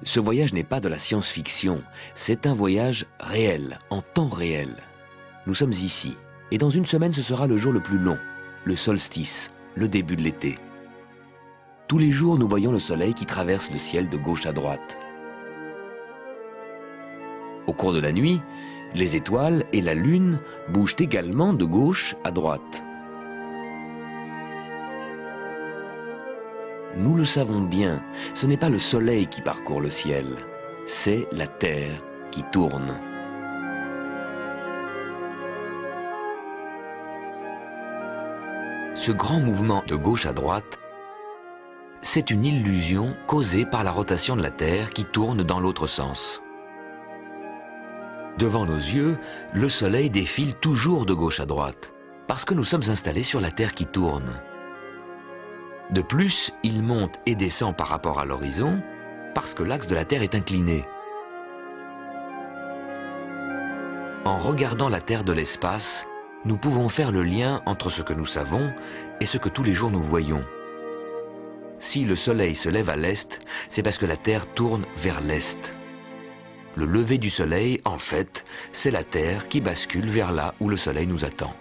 Ce voyage n'est pas de la science-fiction, c'est un voyage réel, en temps réel. Nous sommes ici, et dans une semaine ce sera le jour le plus long, le solstice, le début de l'été. Tous les jours nous voyons le soleil qui traverse le ciel de gauche à droite. Au cours de la nuit, les étoiles et la lune bougent également de gauche à droite. Nous le savons bien, ce n'est pas le soleil qui parcourt le ciel, c'est la Terre qui tourne. Ce grand mouvement de gauche à droite, c'est une illusion causée par la rotation de la Terre qui tourne dans l'autre sens. Devant nos yeux, le soleil défile toujours de gauche à droite, parce que nous sommes installés sur la Terre qui tourne. De plus, il monte et descend par rapport à l'horizon, parce que l'axe de la Terre est incliné. En regardant la Terre de l'espace, nous pouvons faire le lien entre ce que nous savons et ce que tous les jours nous voyons. Si le soleil se lève à l'est, c'est parce que la Terre tourne vers l'est. Le lever du soleil, en fait, c'est la Terre qui bascule vers là où le soleil nous attend.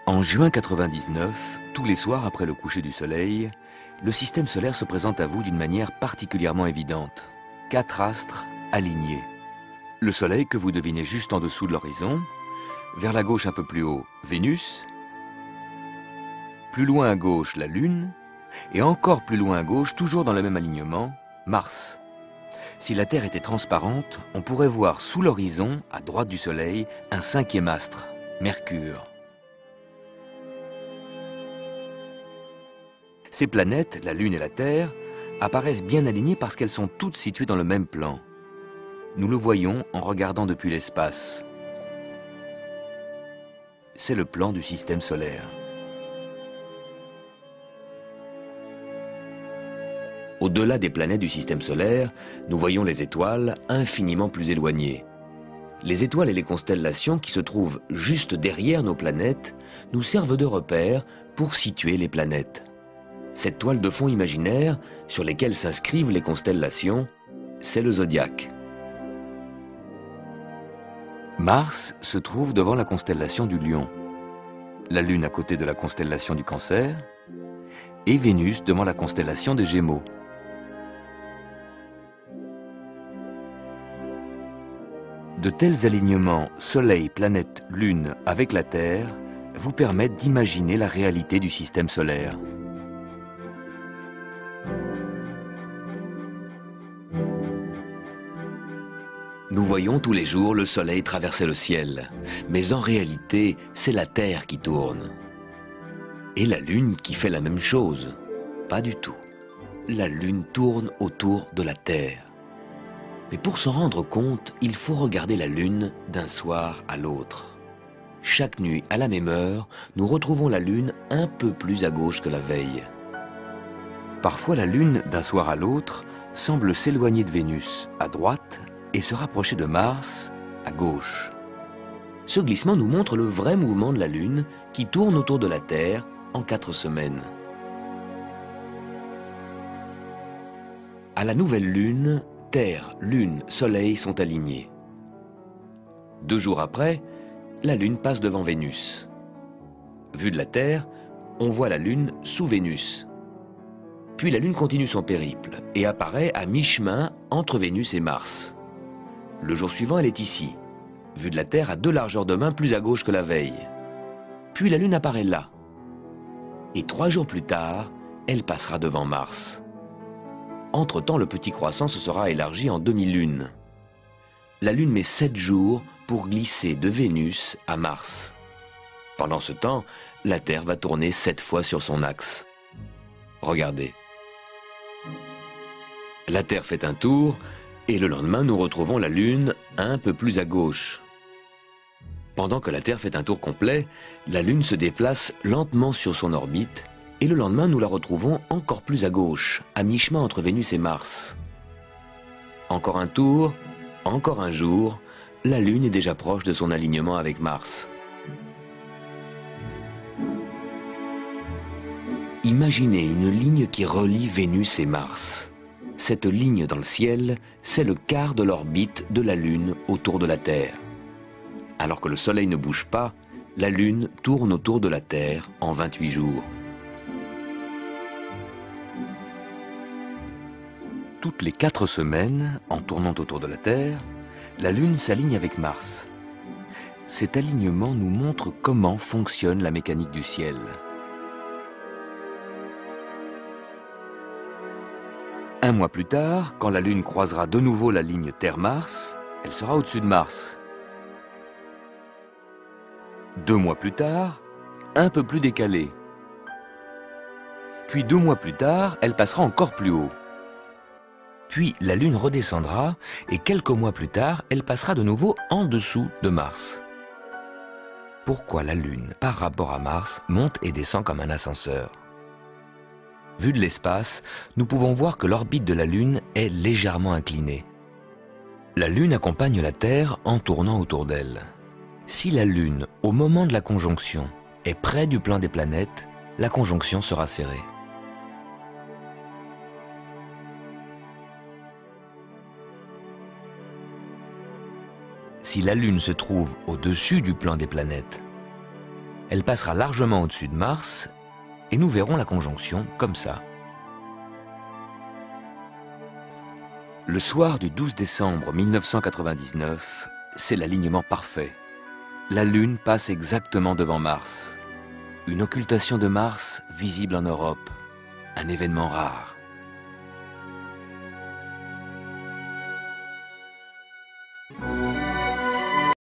En juin 99, tous les soirs après le coucher du soleil, le système solaire se présente à vous d'une manière particulièrement évidente. 4 astres alignés. Le soleil que vous devinez juste en dessous de l'horizon, vers la gauche un peu plus haut, Vénus, plus loin à gauche, la Lune, et encore plus loin à gauche, toujours dans le même alignement, Mars. Si la Terre était transparente, on pourrait voir sous l'horizon, à droite du soleil, un 5e astre, Mercure. Ces planètes, la Lune et la Terre, apparaissent bien alignées parce qu'elles sont toutes situées dans le même plan. Nous le voyons en regardant depuis l'espace. C'est le plan du système solaire. Au-delà des planètes du système solaire, nous voyons les étoiles infiniment plus éloignées. Les étoiles et les constellations qui se trouvent juste derrière nos planètes nous servent de repères pour situer les planètes. Cette toile de fond imaginaire, sur laquelle s'inscrivent les constellations, c'est le zodiaque. Mars se trouve devant la constellation du Lion, la Lune à côté de la constellation du Cancer, et Vénus devant la constellation des Gémeaux. De tels alignements Soleil, planète, Lune avec la Terre vous permettent d'imaginer la réalité du système solaire. Nous voyons tous les jours le soleil traverser le ciel, mais en réalité, c'est la Terre qui tourne. Et la Lune qui fait la même chose. Pas du tout. La Lune tourne autour de la Terre. Mais pour s'en rendre compte, il faut regarder la Lune d'un soir à l'autre. Chaque nuit, à la même heure, nous retrouvons la Lune un peu plus à gauche que la veille. Parfois, la Lune, d'un soir à l'autre, semble s'éloigner de Vénus, à droite, et se rapprocher de Mars, à gauche. Ce glissement nous montre le vrai mouvement de la Lune qui tourne autour de la Terre en 4 semaines. À la nouvelle Lune, Terre, Lune, Soleil sont alignés. 2 jours après, la Lune passe devant Vénus. Vu de la Terre, on voit la Lune sous Vénus. Puis la Lune continue son périple et apparaît à mi-chemin entre Vénus et Mars. Le jour suivant, elle est ici, vue de la Terre à 2 largeurs de main plus à gauche que la veille. Puis la Lune apparaît là. Et 3 jours plus tard, elle passera devant Mars. Entre-temps, le petit croissant se sera élargi en demi-lune. La Lune met 7 jours pour glisser de Vénus à Mars. Pendant ce temps, la Terre va tourner 7 fois sur son axe. Regardez. La Terre fait un tour, et le lendemain, nous retrouvons la Lune un peu plus à gauche. Pendant que la Terre fait un tour complet, la Lune se déplace lentement sur son orbite, et le lendemain, nous la retrouvons encore plus à gauche, à mi-chemin entre Vénus et Mars. Encore un tour, encore un jour, la Lune est déjà proche de son alignement avec Mars. Imaginez une ligne qui relie Vénus et Mars. Cette ligne dans le ciel, c'est le quart de l'orbite de la Lune autour de la Terre. Alors que le Soleil ne bouge pas, la Lune tourne autour de la Terre en 28 jours. Toutes les 4 semaines, en tournant autour de la Terre, la Lune s'aligne avec Mars. Cet alignement nous montre comment fonctionne la mécanique du ciel. Un mois plus tard, quand la Lune croisera de nouveau la ligne Terre-Mars, elle sera au-dessus de Mars. 2 mois plus tard, un peu plus décalée. Puis 2 mois plus tard, elle passera encore plus haut. Puis la Lune redescendra et quelques mois plus tard, elle passera de nouveau en dessous de Mars. Pourquoi la Lune, par rapport à Mars, monte et descend comme un ascenseur ? Vu de l'espace, nous pouvons voir que l'orbite de la Lune est légèrement inclinée. La Lune accompagne la Terre en tournant autour d'elle. Si la Lune, au moment de la conjonction, est près du plein des planètes, la conjonction sera serrée. Si la Lune se trouve au-dessus du plein des planètes, elle passera largement au-dessus de Mars et nous verrons la conjonction comme ça. Le soir du 12 décembre 1999, c'est l'alignement parfait. La Lune passe exactement devant Mars. Une occultation de Mars visible en Europe, un événement rare.